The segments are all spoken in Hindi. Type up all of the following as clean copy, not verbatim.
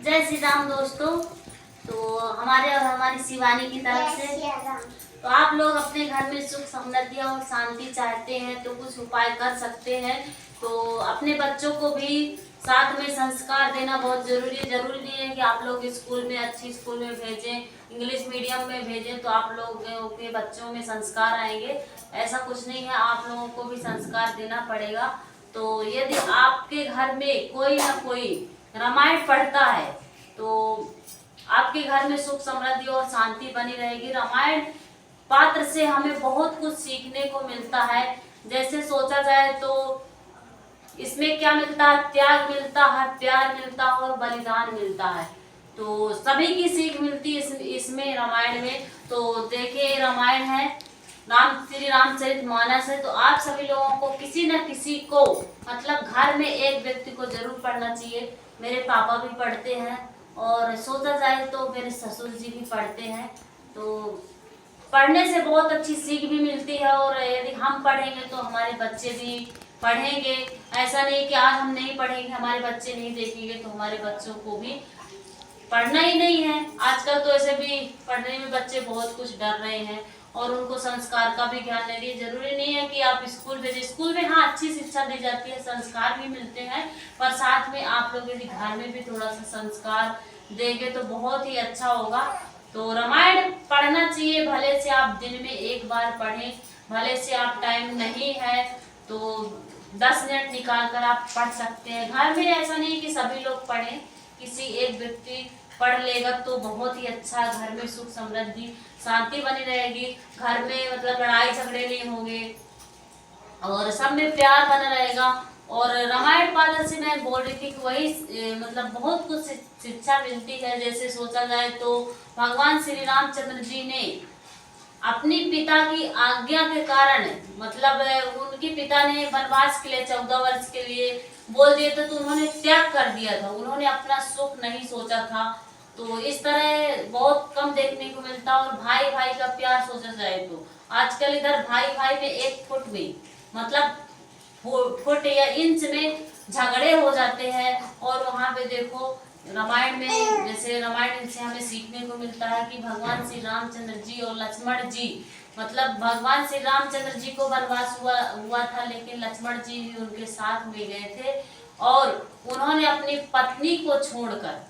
जय श्री राम दोस्तों। तो हमारे और हमारी शिवानी की तरफ से तो आप लोग अपने घर में सुख समृद्धि और शांति चाहते हैं तो कुछ उपाय कर सकते हैं। तो अपने बच्चों को भी साथ में संस्कार देना बहुत जरूरी है। जरूरी नहीं है कि आप लोग स्कूल में अच्छी स्कूल में भेजें, इंग्लिश मीडियम में भेजें तो आप लोगों के बच्चों में संस्कार आएंगे। ऐसा कुछ नहीं है, आप लोगों को भी संस्कार देना पड़ेगा। तो यदि आपके घर में कोई ना कोई रामायण पढ़ता है तो आपके घर में सुख समृद्धि और शांति बनी रहेगी। रामायण पात्र से हमें बहुत कुछ सीखने को मिलता है। जैसे सोचा जाए तो इसमें क्या मिलता है, त्याग मिलता है, प्यार मिलता है और बलिदान मिलता है। तो सभी की सीख मिलती है इसमें रामायण में। तो देखिए रामायण है, श्री रामचरितमानस है। तो आप सभी लोगों को किसी न किसी को मतलब घर में एक व्यक्ति को जरूर पढ़ना चाहिए। मेरे पापा भी पढ़ते हैं और सोचा जाए तो मेरे ससुर जी भी पढ़ते हैं। तो पढ़ने से बहुत अच्छी सीख भी मिलती है और यदि हम पढ़ेंगे तो हमारे बच्चे भी पढ़ेंगे। ऐसा नहीं कि आज हम नहीं पढ़ेंगे हमारे बच्चे नहीं देखेंगे, तो हमारे बच्चों को भी पढ़ना ही नहीं है। आजकल तो ऐसे भी पढ़ने में बच्चे बहुत कुछ डर रहे हैं और उनको संस्कार का भी ज्ञान नहीं दिए। जरूरी नहीं है कि आप स्कूल भेजें, स्कूल में हाँ अच्छी शिक्षा दी जाती है, संस्कार भी मिलते हैं, पर साथ में आप लोग यदि घर में भी थोड़ा सा संस्कार देंगे तो बहुत ही अच्छा होगा। तो रामायण पढ़ना चाहिए, भले से आप दिन में एक बार पढ़ें, भले से आप टाइम नहीं है तो 10 मिनट निकाल कर आप पढ़ सकते हैं। घर में ऐसा नहीं कि सभी लोग पढ़ें, किसी एक व्यक्ति पढ़ लेगा तो बहुत ही अच्छा, घर में सुख समृद्धि शांति बनी रहेगी। घर में मतलब लड़ाई झगड़े नहीं होंगे और सब में प्यार बना रहेगा। और रामायण पात्र से मैं बोल रही थी कि वही मतलब बहुत कुछ शिक्षा मिलती है। जैसे सोचा जाए तो भगवान श्री रामचंद्र जी ने अपनी पिता की आज्ञा के कारण मतलब उनके पिता ने वनवास के लिए 14 वर्ष के लिए बोल दिए थे तो उन्होंने त्याग कर दिया था, उन्होंने अपना सुख नहीं सोचा था। तो इस तरह बहुत कम देखने को मिलता। और भाई भाई का प्यार सोचा जाए तो आजकल इधर भाई भाई में 1 फुट में मतलब फुट या इंच में झगड़े हो जाते हैं। और वहां पे देखो रामायण में, जैसे रामायण से हमें सीखने को मिलता है कि भगवान श्री रामचंद्र जी और लक्ष्मण जी मतलब भगवान श्री रामचंद्र जी को वनवास हुआ था, लेकिन लक्ष्मण जी भी उनके साथ में गए थे और उन्होंने अपनी पत्नी को छोड़कर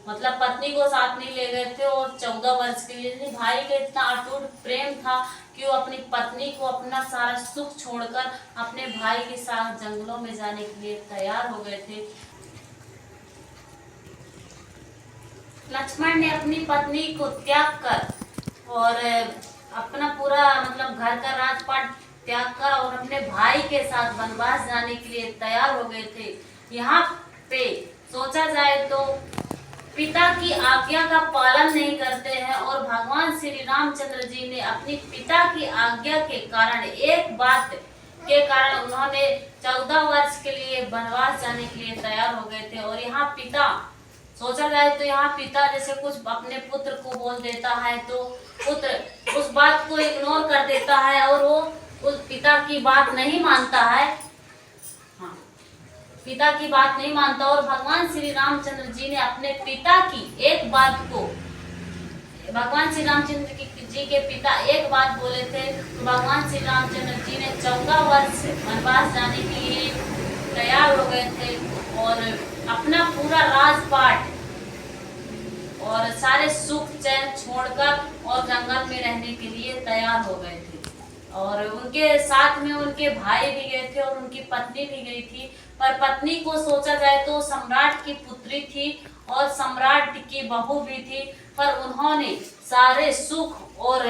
मतलब पत्नी को साथ नहीं ले गए थे और 14 वर्ष के लिए भाई का इतना अटूट प्रेम था कि वो अपनी पत्नी को अपना सारा सुख छोड़कर अपने भाई के साथ जंगलों में जाने के लिए तैयार हो गए थे। लक्ष्मण ने अपनी पत्नी को त्याग कर और अपना पूरा मतलब घर का राजपाट त्याग कर और अपने भाई के साथ वनवास जाने के लिए तैयार हो गए थे। यहाँ पे सोचा जाए तो पिता की आज्ञा का पालन नहीं करते हैं और भगवान श्री रामचंद्र जी ने अपनी पिता की आज्ञा के कारण एक बात के कारण उन्होंने 14 वर्ष के लिए वनवास जाने के लिए तैयार हो गए थे। और यहाँ पिता सोचा जाए तो यहाँ पिता जैसे कुछ अपने पुत्र को बोल देता है तो पुत्र उस बात को इग्नोर कर देता है और वो उस पिता की बात नहीं मानता है, पिता की बात नहीं मानता। और भगवान श्री रामचंद्र जी ने अपने पिता की एक बात को, भगवान श्री रामचंद्र जी के पिता एक बात बोले थे तो भगवान श्री रामचंद्र जी ने 14 वर्ष वनवास जाने के लिए तैयार हो गए थे और अपना पूरा राजपाट और सारे सुख चैन छोड़कर और जंगल में रहने के लिए तैयार हो गए थे। और उनके साथ में उनके भाई भी गए थे और उनकी पत्नी भी गई थी। पर पत्नी को सोचा जाए तो सम्राट की पुत्री थी और सम्राट की बहू भी थी, पर उन्होंने सारे सुख और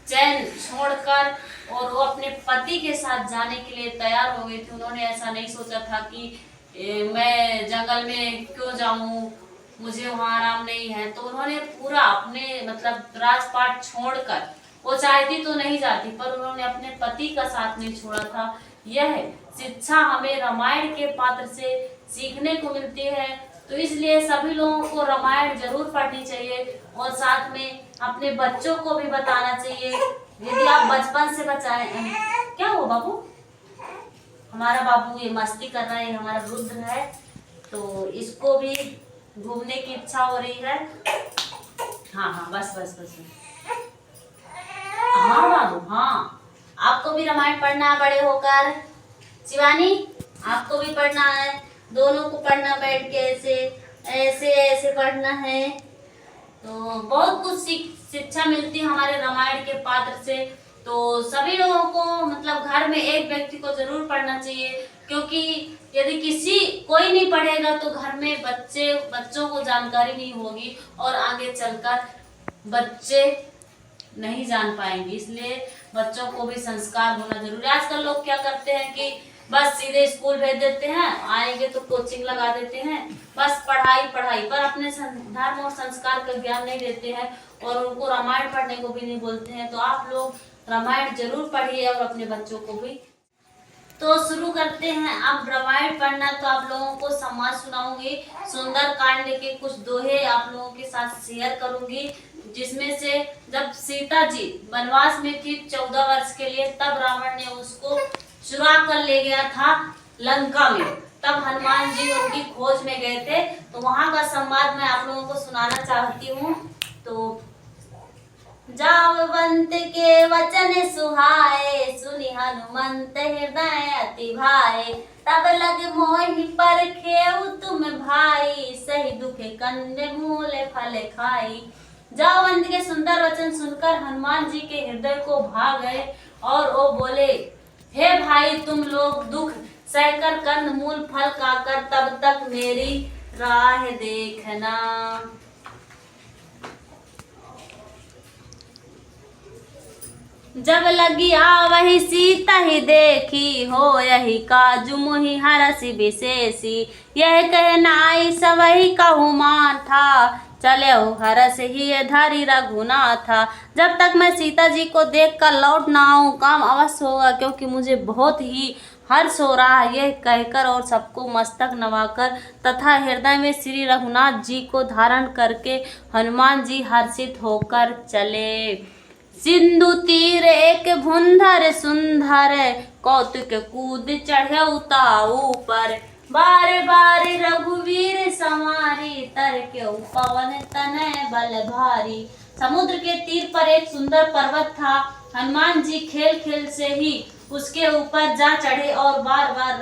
चैन छोड़कर और वो अपने पति के साथ जाने के लिए तैयार हो गई थी। उन्होंने ऐसा नहीं सोचा था कि मैं जंगल में क्यों जाऊं, मुझे वहां आराम नहीं है। तो उन्होंने पूरा अपने मतलब राजपाट छोड़कर, वो चाहती तो नहीं जाती पर उन्होंने अपने पति का साथ नहीं छोड़ा था। यह शिक्षा हमें रामायण के पात्र से सीखने को मिलती है। तो इसलिए सभी लोगों को रामायण जरूर पढ़नी चाहिए और साथ में अपने बच्चों को भी बताना चाहिए। यदि आप बचपन से बचाएं, क्या हुआ बाबू? हमारा बाबू ये मस्ती कर रहा है, हमारा रुद्र है तो इसको भी घूमने की इच्छा हो रही है। हाँ हाँ, बस बस बस। हाँ बाबू, हाँ, आपको भी रामायण पढ़ना है बड़े होकर। शिवानी, आपको भी पढ़ना है, दोनों को पढ़ना, बैठ के ऐसे ऐसे ऐसे पढ़ना है। तो बहुत कुछ शिक्षा मिलती है हमारे रामायण के पात्र से। तो सभी लोगों को मतलब घर में एक व्यक्ति को जरूर पढ़ना चाहिए, क्योंकि यदि कोई नहीं पढ़ेगा तो घर में बच्चों को जानकारी नहीं होगी और आगे चलकर बच्चे नहीं जान पाएंगे। इसलिए बच्चों को भी संस्कार होना जरूरी है। आजकल लोग क्या करते हैं कि बस सीधे स्कूल भेज देते हैं, आएंगे तो कोचिंग लगा देते हैं, बस पढ़ाई पढ़ाई, पर अपने धर्म और संस्कार का ज्ञान नहीं देते हैं और उनको रामायण पढ़ने को भी नहीं बोलते हैं। तो आप लोग रामायण जरूर पढ़िए और अपने बच्चों को भी। तो शुरू करते हैं अब रामायण पढ़ना। तो आप लोगों को समाज सुनाऊंगी, सुंदर कांड के कुछ दोहे आप लोगों के साथ शेयर करूंगी, जिसमें से जब सीता जी वनवास में थी 14 वर्ष के लिए, तब रावण ने उसको चुरा कर ले गया था लंका में। तब हनुमान जी उनकी खोज में गए थे। तो वहां का संवाद मैं आप लोगों को सुनाना चाहती हूँ। तो जावंत के वचन सुहाए, सुनि हनुमंत हृदय अति भाए। तब लग मोहि परखेउ तुम भाई, सही दुखे कंद मूल फल खाई। जावंत के सुंदर वचन सुनकर हनुमान जी के हृदय को भा गए और वो बोले, हे भाई, तुम लोग दुख सहकर कंद मूल फल खाकर तब तक मेरी राह देखना। जब लगी आवही सीता ही देखी, हो यही काजु मुहि हरसि विशेषी। यह कहना आई सबही कहु मान था, चले हो हरस ही धारी रघुनाथा। जब तक मैं सीता जी को देख कर लौट ना आऊँ, काम अवश्य होगा, क्योंकि मुझे बहुत ही हर्ष हो रहा है। यह कहकर और सबको मस्तक नवाकर तथा हृदय में श्री रघुनाथ जी को धारण करके हनुमान जी हर्षित होकर चले। सिंधु तीर एक भुंधर सुंदर, कौतुक कूद चढ़े उताऊ पर। बार बार रघुवीर समारी, तर के पवन तनय बल भारी। समुद्र के तीर पर एक सुंदर पर्वत था। हनुमान जी खेल खेल से ही उसके ऊपर जा चढ़े और बार बार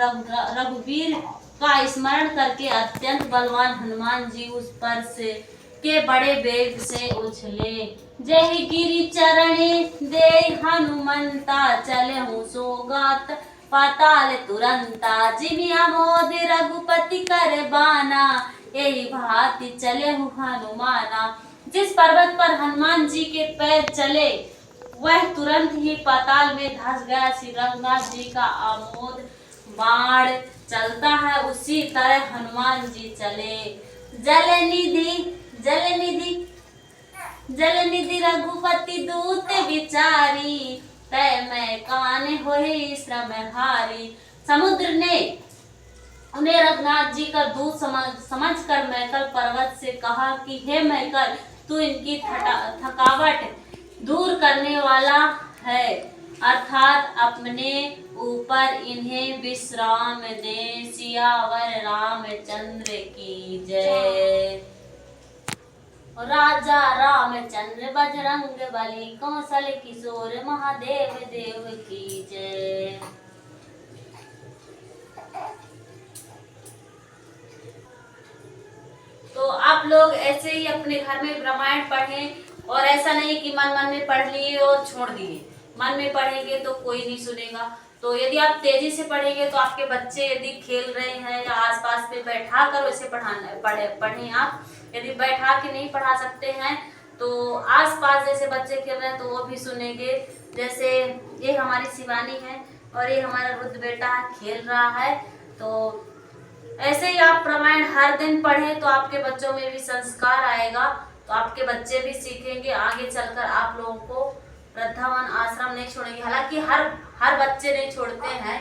रघुवीर का स्मरण करके अत्यंत बलवान हनुमान जी उस पर से के बड़े वेग से उछले। जय गिरि चरणे दे हनुमंता, चले हूँ सोगात पाताल तुरंता। जिमि अमोद रघुपति कर बाना, यही भांति चले हूँ हनुमाना। जिस पर्वत पर हनुमान जी के पैर चले वह तुरंत ही पाताल में धंस गया। श्री रघुनाथ जी का अमोद बाण चलता है, उसी तरह हनुमान जी चले। जल निधि रघुपति दूत विचारी, तय मैं कान होए श्रम हारी। समुद्र ने उन्हें रघुनाथ जी का दूत समझकर मैकल पर्वत से कहा कि हे मैकल, तू इनकी थकावट दूर करने वाला है, अर्थात अपने ऊपर इन्हें विश्राम दे। सियावर रामचंद्र की जय। राजा रामचंद्र बजरंग बली, कौशल किशोर महादेव देव की जय। तो आप लोग ऐसे ही अपने घर में रामायण पढ़ें, और ऐसा नहीं कि मन मन में पढ़ लिए और छोड़ दिए। मन में पढ़ेंगे तो कोई नहीं सुनेगा। तो यदि आप तेजी से पढ़ेंगे तो आपके बच्चे यदि खेल रहे हैं या आसपास पे बैठा कर वैसे पढ़ें आप। यदि बैठा के नहीं पढ़ा सकते हैं तो आसपास जैसे बच्चे खेल रहे हैं तो वो भी सुनेंगे। जैसे ये हमारी शिवानी है और ये हमारा रुद्र बेटा खेल रहा है। तो ऐसे ही आप रामायण हर दिन पढ़ें तो आपके बच्चों में भी संस्कार आएगा, तो आपके बच्चे भी सीखेंगे। आगे चलकर आप लोगों को वृद्धावन आश्रम नहीं छोड़ेंगे। हालांकि हर बच्चे नहीं छोड़ते हैं,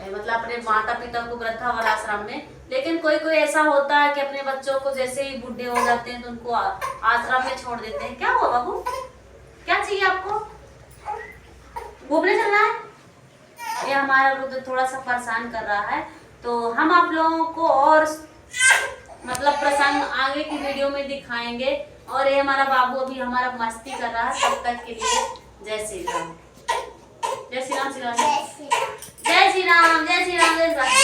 मतलब अपने माता पिता को वृद्धावन आश्रम में, लेकिन कोई कोई ऐसा होता है कि अपने बच्चों को जैसे ही बूढ़े हो जाते हैं तो उनको आश्रम में छोड़ देते हैं। क्या हुआ बाबू, क्या चाहिए आपको, घूमने चलना है? ये हमारा रुद्र थोड़ा सा परेशान कर रहा है। तो हम आप लोगों को और मतलब प्रसंग आगे की वीडियो में दिखाएंगे। और ये हमारा बाबू अभी हमारा मस्ती कर रहा है। तब तक के लिए जय श्री राम। जय श्री राम। जय श्री राम। जय श्री राम। जय श्री राम।